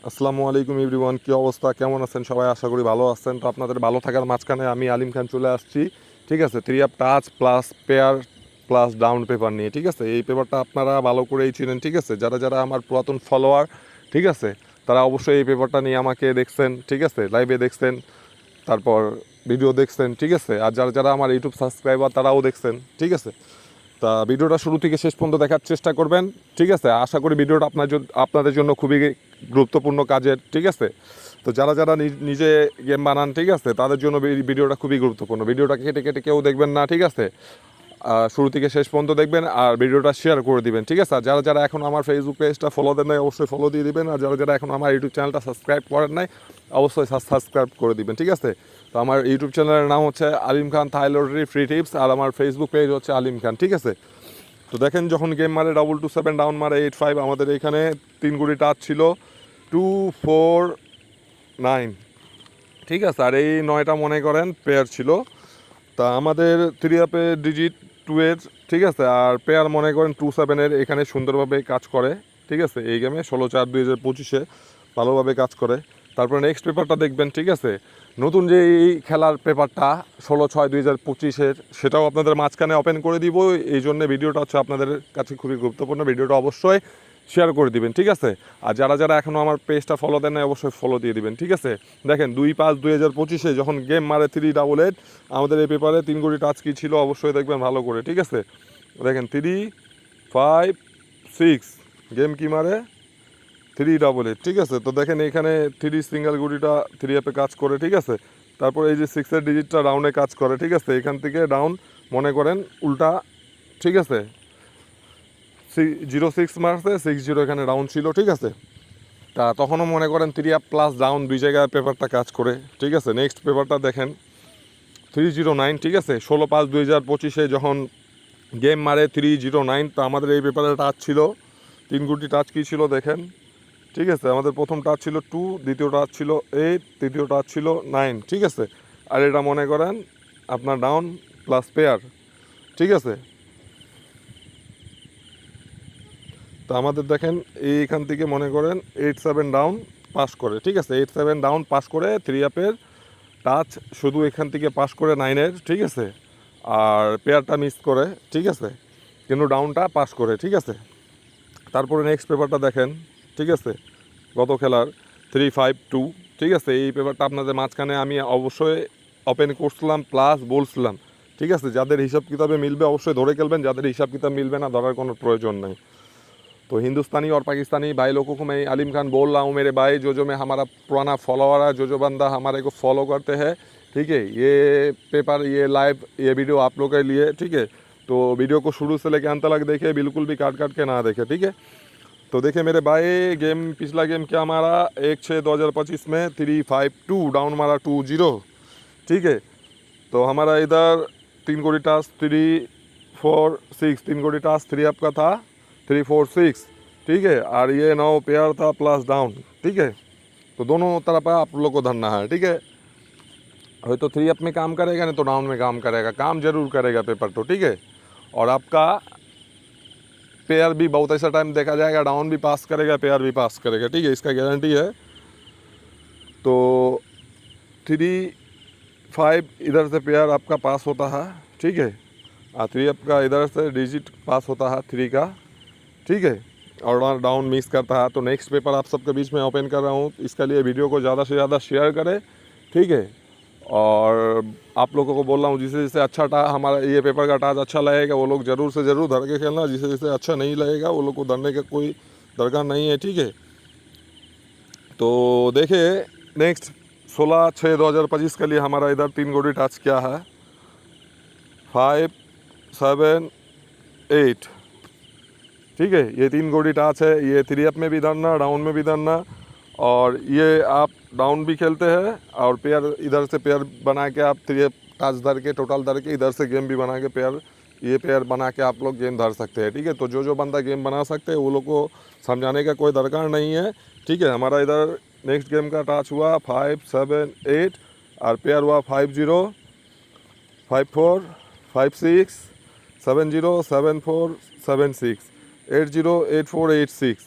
আসসালামু আলাইকুম এভরিওয়ান, কী অবস্থা, কেমন আছেন সবাই? আশা করি ভালো আছেন। তো আপনাদের ভালো থাকার মাঝখানে আমি আলিম খান চলে আসছি, ঠিক আছে, three up touch plus pair plus down paper নিয়ে, ঠিক আছে। এই পেপারটা আপনারা ভালো করেই চিনেন, ঠিক আছে। যারা যারা আমার পুরাতন ফলোয়ার, ঠিক আছে, তারা অবশ্যই এই পেপারটা নিয়ে আমাকে দেখছেন, ঠিক আছে, লাইভে দেখছেন, তারপর ভিডিও দেখছেন, ঠিক আছে। আর যারা যারা আমার ইউটিউব সাবস্ক্রাইবার তারাও দেখছেন, ঠিক আছে। তা ভিডিওটা শুরু থেকে শেষ পর্যন্ত দেখার চেষ্টা করবেন, ঠিক আছে। আশা করি ভিডিওটা আপনাদের জন্য খুবই গুরুত্বপূর্ণ কাজের, ঠিক আছে। তো যারা যারা নিজে গেম বানান, ঠিক আছে, তাদের জন্য ভিডিওটা খুবই গুরুত্বপূর্ণ। ভিডিওটা কেটে কেটে কেউ দেখবেন না, ঠিক আছে। শুরু থেকে শেষ পর্যন্ত দেখবেন আর ভিডিওটা শেয়ার করে দিবেন, ঠিক আছে। আর যারা যারা এখন আমার ফেসবুক পেজটা ফলো দেন নাই অবশ্যই ফলো দিয়ে দিবেন। আর যারা যারা এখন আমার ইউটিউব চ্যানেলটা সাবস্ক্রাইব করেন নাই অবশ্যই সাবস্ক্রাইব করে দিবেন, ঠিক আছে। তো আমার ইউটিউব চ্যানেলের নাম হচ্ছে আলিম খান থাই লটারি ফ্রি টিপস, আর আমার ফেসবুক পেজ হচ্ছে আলিম খান, ঠিক আছে। তো দেখেন, যখন গেম মারে 227 ডাউন মারে 85, আমাদের এখানে 3 গুড়ি টাচ ছিল 249, ঠিক আছে। আর এই 9টা মনে করেন পেয়ার ছিল। তা আমাদের থ্রি আপে ডিজিট 2-এর, ঠিক আছে। আর পেয়ার মনে করেন 27-এর এখানে সুন্দরভাবে কাজ করে, ঠিক আছে। এই গেমে 16/4/2025 ভালোভাবে কাজ করে। তারপরে নেক্সট পেপারটা দেখবেন, ঠিক আছে। নতুন যে এই খেলার পেপারটা 16/6/2025-এর, সেটাও আপনাদের মাঝখানে ওপেন করে দিব। এই জন্য ভিডিওটা হচ্ছে আপনাদের কাছে খুবই গুরুত্বপূর্ণ। ভিডিওটা অবশ্যই শেয়ার করে দিবেন, ঠিক আছে। আর যারা যারা এখনও আমার পেজটা ফলো দেন না অবশ্যই ফলো দিয়ে দিবেন, ঠিক আছে। দেখেন 2/5/2025 যখন গেম মারে 388, আমাদের এই পেপারে 3 কোটি টাচ কি ছিল অবশ্যই দেখবেন ভালো করে, ঠিক আছে। দেখেন 356 গেম কি মারে 388, ঠিক আছে। তো দেখেন এখানে 3 সিঙ্গেল গুটিটা 3 অ্যাপে কাজ করে, ঠিক আছে। তারপর এই যে 6-এর ডিজিটটা ডাউনে কাজ করে, ঠিক আছে। এখান থেকে ডাউন মনে করেন উল্টা, ঠিক আছে। 06 মারছে, 60 এখানে ডাউন ছিল, ঠিক আছে। তা তখনও মনে করেন 3 আপ প্লাস ডাউন দুই জায়গায় পেপারটা কাজ করে, ঠিক আছে। নেক্সট পেপারটা দেখেন 309, ঠিক আছে। 16/5/2025 যখন গেম মারে 309, তো আমাদের এই পেপারে টাচ ছিল 3 গুটি টাচ কী ছিল দেখেন, ঠিক আছে। আমাদের প্রথম টাচ ছিল 2, দ্বিতীয় টাচ ছিল 8, তৃতীয় টাচ ছিল 9, ঠিক আছে। আর এটা মনে করেন আপনার ডাউন প্লাস পেয়ার, ঠিক আছে। তো আমাদের দেখেন এইখান থেকে মনে করেন 8-7 ডাউন পাস করে, ঠিক আছে। 8-7 ডাউন পাস করে 3 আপের টাচ শুধু এখান থেকে পাস করে 9-এর, ঠিক আছে। আর পেয়ারটা মিস করে, ঠিক আছে, কিন্তু ডাউনটা পাস করে, ঠিক আছে। তারপরে নেক্সট পেপারটা দেখেন, ঠিক আছে, গত খেলার 352, ঠিক আছে। এই পেপারটা আপনাদের মাঝখানে আমি অবশ্যই ওপেন করছিলাম প্লাস বলছিলাম, ঠিক আছে। যাদের হিসাব কিতাবে মিলবে অবশ্যই ধরে খেলবেন, যাদের হিসাব কিতাব मिलবে না ধরার কোনো প্রয়োজন নেই। तो हिंदुस्तानी और पाकिस्तानी भाई लोगों को मैं आलिम खान बोल रहा हूँ, मेरे भाई जो में हमारा पुराना फॉलोअर है, जो बंदा हमारे को फॉलो करते हैं, ठीक है। ये पेपर, ये लाइव, ये वीडियो आप लोग के लिए, ठीक है। तो वीडियो को शुरू से लेकर अंत तक देखे, बिल्कुल भी काट काट के ना देखे, ठीक है। तो देखिए मेरे भाई, गेम पिछला गेम क्या मारा 1/6/2025 में 352 डाउन मारा 20, ठीक है। तो हमारा इधर 3 कोटी टास्क 3-4-6, 3 कोटी टास्क 3 अप का था 3-4-6, ठीक है। और ये 9 पेयर था प्लस डाउन, ठीक है। तो दोनों तरफ आप लोग को धरना है, ठीक है। वही तो 3 अप में काम करेगा, नहीं तो डाउन में काम करेगा, काम जरूर करेगा पेपर तो, ठीक है। और आपका पेयर भी बहुत ऐसा टाइम देखा जाएगा डाउन भी पास करेगा, पेयर भी पास करेगा, ठीक है, इसका गारंटी है। तो 3-5 इधर से पेयर आपका पास होता है, ठीक है। और 3 आपका इधर से डिजिट पास होता है 3 का, ठीक है। और डाउन मिस करता है। तो नेक्स्ट पेपर आप सबके बीच में ओपन कर रहा हूँ, इसके लिए वीडियो को ज़्यादा से ज़्यादा शेयर करें, ठीक है। और आप लोगों को बोल रहा हूँ, जिसे जिसे अच्छा हमारा ये पेपर का टाच अच्छा लगेगा वो लोग ज़रूर से ज़रूर धर के खेलना, जिसे जिसे अच्छा नहीं लगेगा वो लोग को धरने का कोई दरकार नहीं है, ठीक है। तो देखिए नेक्स्ट 16/6/2025 के लिए हमारा इधर 3 गोडी टाच क्या है 5-7-8, ठीक है। ये 3 गोडी टाच है, ये 3 अप में भी धरना, डाउन में भी धरना। और ये आप डाउन भी खेलते हैं और पेयर इधर से पेयर बना के आप 3 टाच धर के टोटल धर के इधर से गेम भी बना के पेयर, ये पेयर बना के आप लोग गेम धर सकते हैं, ठीक है। तो जो बंदा गेम बना सकते हैं वो लोग को समझाने का कोई दरकार नहीं है, ठीक है। हमारा इधर नेक्स्ट गेम का टाच हुआ 5-7-8 और पेयर हुआ 50, 54, 56, 70, 74, 76, 80, 84, 86,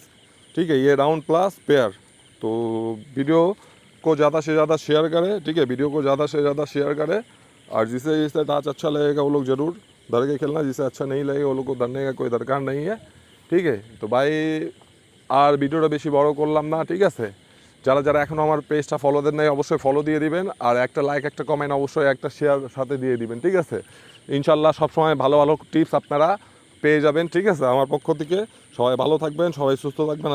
ठीक है। ये डाउन प्लस पेयर, तो वीडियो को ज़्यादा से ज़्यादा शेयर करें, ठीक है, वीडियो को ज़्यादा से ज़्यादा शेयर करें। और जिसे जिसे टाच अच्छा लगेगा वो लोग ज़रूर धर के खेलना, जिसे अच्छा नहीं लगेगा वो लोग को धरने का कोई दरकार नहीं है, ঠিক আছে। তো ভাই আর ভিডিওটা বেশি বড় করলাম না, ঠিক আছে। যারা যারা এখনও আমার পেজটা ফলো দেন নাই অবশ্যই ফলো দিয়ে দিবেন, আর একটা লাইক একটা কমেন্ট অবশ্যই একটা শেয়ার সাথে দিয়ে দিবেন, ঠিক আছে। ইনশাল্লাহ সবসময় ভালো ভালো টিপস আপনারা পেয়ে যাবেন, ঠিক আছে। আমার পক্ষ থেকে সবাই ভালো থাকবেন, সবাই সুস্থ থাকবেন।